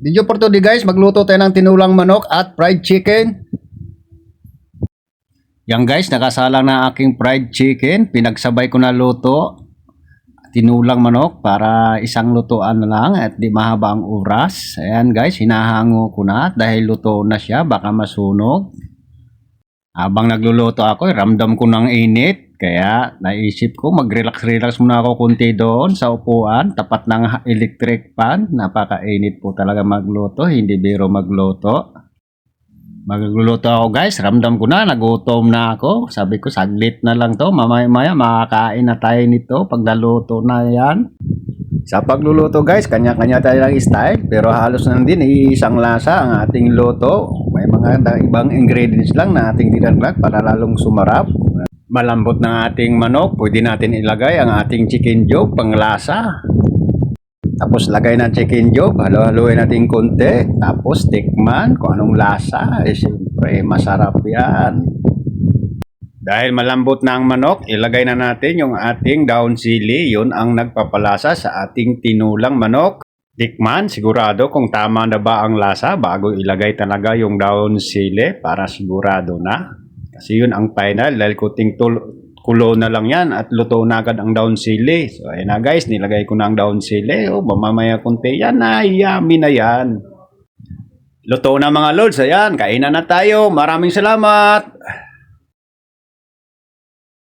Video for today guys, magluto tayo ng tinulang manok at fried chicken. Yan guys, nakasalang na aking fried chicken. Pinagsabay ko na luto. Tinulang manok para isang lutuan na lang at di mahaba ang oras. Ayan guys, hinahango ko na dahil luto na siya, baka masunog. Habang nagluluto ako, ramdam ko ng init. Kaya naisip ko mag-relax muna ako kunti doon sa upuan. Tapat ng electric pan. Napakainit po talaga magluto. Hindi biro magluto. Magluluto ako guys. Ramdam ko na. Nagutom na ako. Sabi ko saglit na lang to. Mamaya makakain na tayo nito. Pag naluto na yan. Sa pagluluto guys, kanya-kanya tayo ng style. Pero halos na din isang lasa ang ating luto. May mga ibang ingredients lang na ating dinagdag para lalong sumarap. Malambot ng ating manok, pwede natin ilagay ang ating chicken job panglasa. Tapos lagay ng chicken job, halo-haloin natin konti. Tapos tikman kung anong lasa. Siyempre masarap yan. Dahil malambot na ang manok, ilagay na natin yung ating daon sili. Yun ang nagpapalasa sa ating tinulang manok. Tikman, sigurado kung tama na ba ang lasa bago ilagay talaga yung daon sili para sigurado na. Kasi yun ang final dahil kulo na lang yan at luto na agad ang daon sili. So ayun na guys, nilagay ko na ang daon sili. O mamaya kunti yan na, yummy na yan. Luto na mga lods, ayan, kainan na tayo. Maraming salamat.